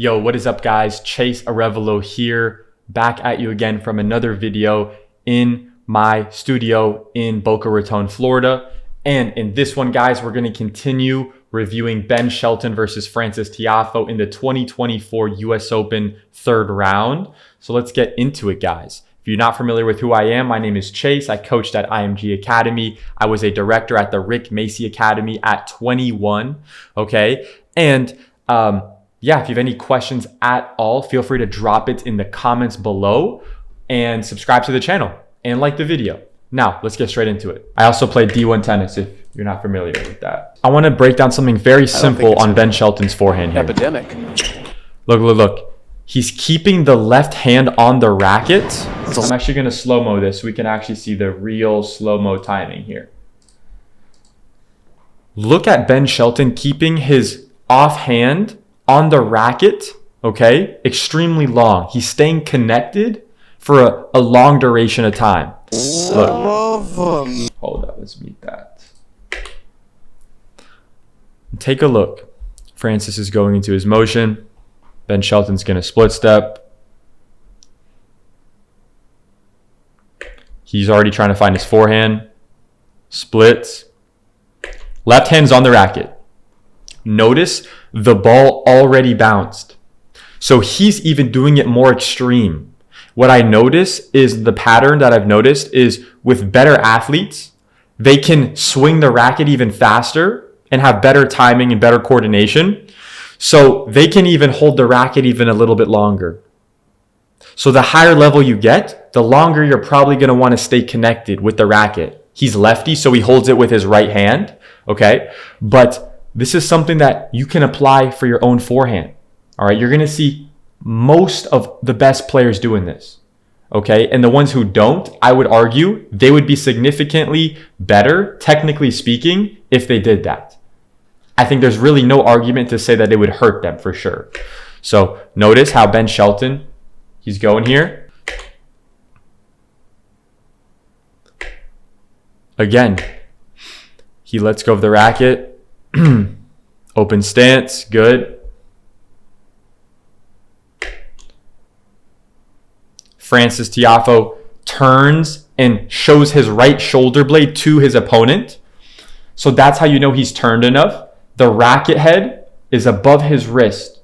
Yo, what is up guys? Chase Arevalo here, back at you again from another video in my studio in Boca Raton, Florida. And in this one, guys, we're gonna continue reviewing Ben Shelton versus Frances Tiafoe in the 2024 US Open third round. So let's get into it, guys. If you're not familiar with who I am, my name is Chase. I coached at IMG Academy. I was a director at the Rick Macy Academy at 21, okay? And yeah, if you have any questions at all, feel free to drop it in the comments below and subscribe to the channel and like the video. Now, let's get straight into it. I also play D1 tennis if you're not familiar with that. I want to break down something very simple on Ben Shelton's forehand here. Epidemic. Look. He's keeping the left hand on the racket. I'm actually going to slow-mo this so we can actually see the real slow-mo timing here. Look at Ben Shelton keeping his offhand on the racket, okay? Extremely long. He's staying connected for a long duration of time. Look. Hold up, let's mute that. Take a look. Frances is going into his motion. Ben Shelton's gonna split step. He's already trying to find his forehand. Splits. Left hand's on the racket. Notice the ball already bounced. So he's even doing it more extreme. What I notice is the pattern that I've noticed is with better athletes, they can swing the racket even faster and have better timing and better coordination. So they can even hold the racket even a little bit longer. So the higher level you get, the longer you're probably going to want to stay connected with the racket. He's lefty, so he holds it with his right hand, okay? But this is something that you can apply for your own forehand. All right, you're going to see most of the best players doing this. Okay, and the ones who don't, I would argue they would be significantly better, technically speaking, if they did that. I think there's really no argument to say that it would hurt them for sure. So notice how Ben Shelton, he's going here. Again, he lets go of the racket. Open stance, good. Frances Tiafoe turns and shows his right shoulder blade to his opponent. So that's how you know he's turned enough. The racket head is above his wrist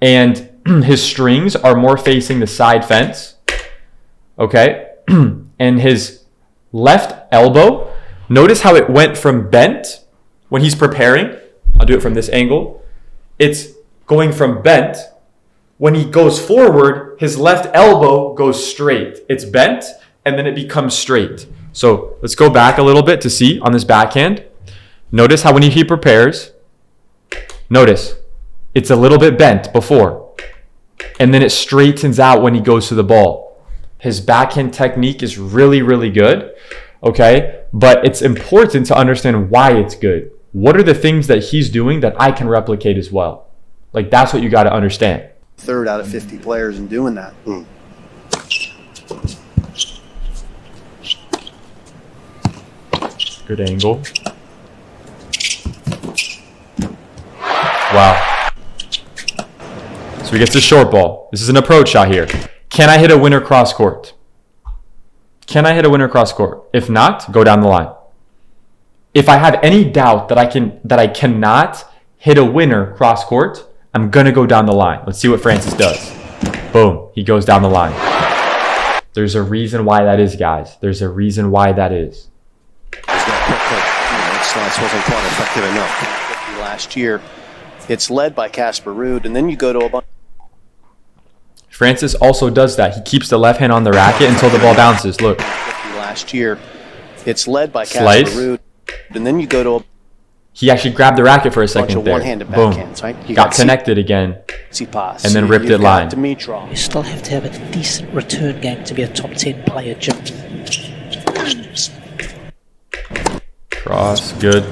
and his strings are more facing the side fence. Okay. And his left elbow, notice how it went from bent when he's preparing. I'll do it from this angle. It's going from bent. When he goes forward, his left elbow goes straight. It's bent, and then it becomes straight. So let's go back a little bit to see on this backhand. Notice how when he prepares, notice it's a little bit bent before, and then it straightens out when he goes to the ball. His backhand technique is really, really good, okay? But it's important to understand why it's good. What are the things that he's doing that I can replicate as well? Like, that's what you got to understand. Third out of 50 players in doing that. Good angle. Wow. So he gets a short ball. This is an approach shot here. Can I hit a winner cross court? Can I hit a winner cross court? If not, go down the line. If I have any doubt that I cannot hit a winner cross court, I'm gonna go down the line. Let's see what Frances does. Boom, he goes down the line. There's a reason why that is, guys. There's a reason why that is. Slice wasn't quite effective enough. Last year, it's led by Casper Ruud, and then you go to a bunch. Frances also does that. He keeps the left hand on the racket until the ball bounces. Look. Last year, it's led by Casper Ruud, and then you go to a. He actually grabbed the racket for a second there. Boom. Right? Got connected again. And then ripped it line. You still have to have a decent return game to be a top 10 player, Jim. Cross, good.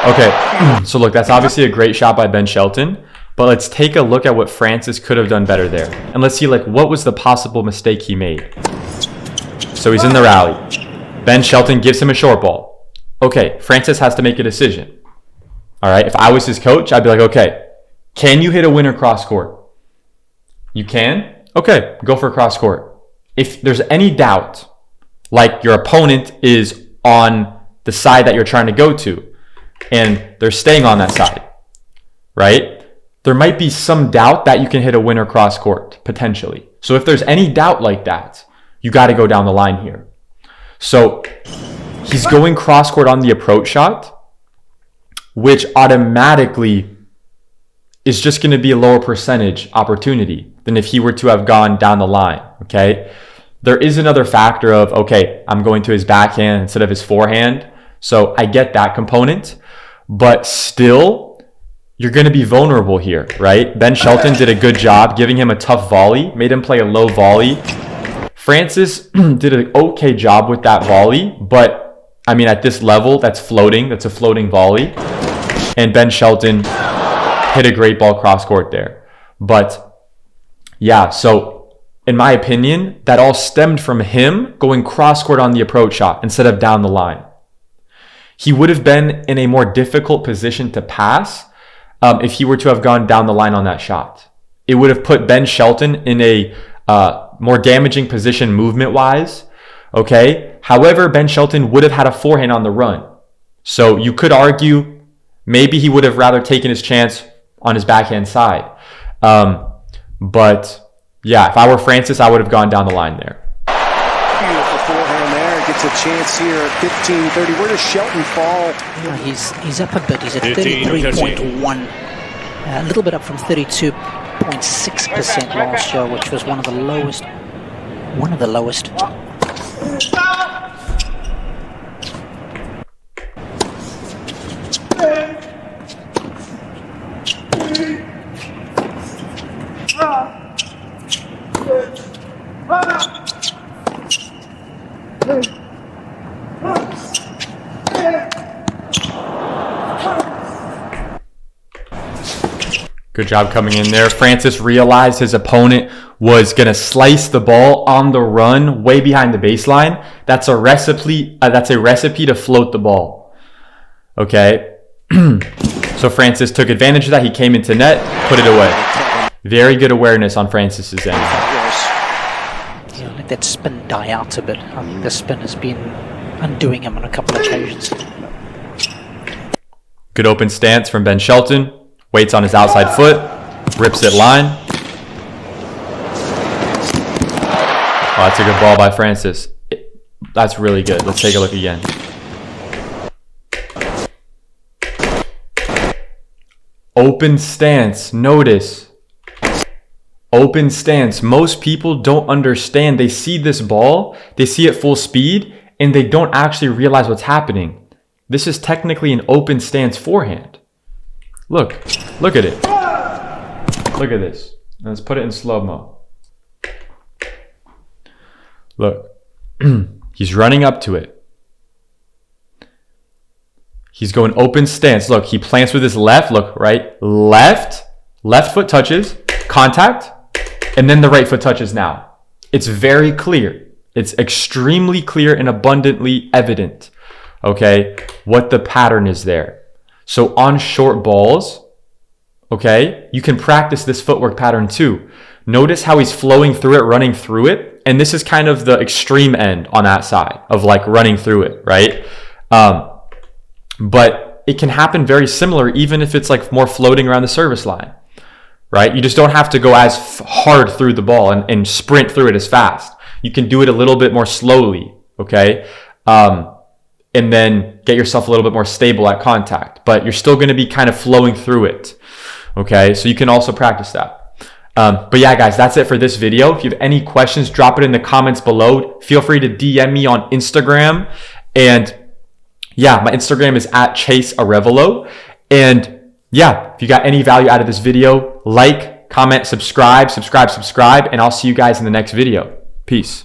Okay, so look, that's obviously a great shot by Ben Shelton. But let's take a look at what Frances could have done better there. And let's see, like, what was the possible mistake he made. So he's in the rally. Ben Shelton gives him a short ball. okay, Francis has to make a decision. All right, if I was his coach, I'd be like, okay, can you hit a winner cross court? You can? Okay, go for cross court. If there's any doubt, like your opponent is on the side that you're trying to go to, and they're staying on that side, right? There might be some doubt that you can hit a winner cross court, potentially. So if there's any doubt like that, you got to go down the line here. So he's going cross court on the approach shot, which automatically is just going to be a lower percentage opportunity than if he were to have gone down the line, okay? There is another factor of, okay, I'm going to his backhand instead of his forehand. So I get that component, but still, you're going to be vulnerable here, right? Ben Shelton did a good job giving him a tough volley, made him play a low volley. Francis did an okay job with that volley, but I mean, at this level, that's floating. That's a floating volley. And Ben Shelton hit a great ball cross court there. But yeah, so in my opinion, that all stemmed from him going cross court on the approach shot instead of down the line. He would have been in a more difficult position to pass if he were to have gone down the line on that shot. It would have put Ben Shelton in a more damaging position movement-wise, okay? However, Ben Shelton would have had a forehand on the run. So you could argue maybe he would have rather taken his chance on his backhand side. But yeah, if I were Francis, I would have gone down the line there. Beautiful forehand there. Gets a chance here at 15-30. Where does Shelton fall? Yeah, he's up a bit. He's at 33.1. A little bit up from 32.6% last year, which was one of the lowest. Good job coming in there. Francis realized his opponent was going to slice the ball on the run way behind the baseline. That's a recipe to float the ball. Okay. So Francis took advantage of that. He came into net, put it away. Very good awareness on Francis's end. Yeah, let that spin die out a bit. I think the spin has been undoing him on a couple of occasions. Good open stance from Ben Shelton. Waits on his outside foot. Rips it line. Oh, that's a good ball by Francis. That's really good. Let's take a look again. Open stance. Notice. Open stance. Most people don't understand. They see this ball, they see it full speed, and they don't actually realize what's happening. This is technically an open stance forehand. Look at it. Look at this. Let's put it in slow-mo. Look, he's running up to it. He's going open stance. Look, he plants with his left. Look, right, left foot touches, contact, and then the right foot touches now. It's very clear. It's extremely clear and abundantly evident, okay, what the pattern is there. So on short balls, okay, you can practice this footwork pattern too. Notice how he's flowing through it, running through it. And this is kind of the extreme end on that side of like running through it, right? But it can happen very similar even if it's like more floating around the service line, right? You just don't have to go as hard through the ball and sprint through it as fast. You can do it a little bit more slowly, okay? And then get yourself a little bit more stable at contact. But you're still going to be kind of flowing through it, okay? So you can also practice that. But yeah, guys, that's it for this video. If you have any questions, drop it in the comments below. Feel free to DM me on Instagram. And yeah, my Instagram is @ChaseArevalo. And yeah, if you got any value out of this video, like, comment, subscribe, and I'll see you guys in the next video. Peace.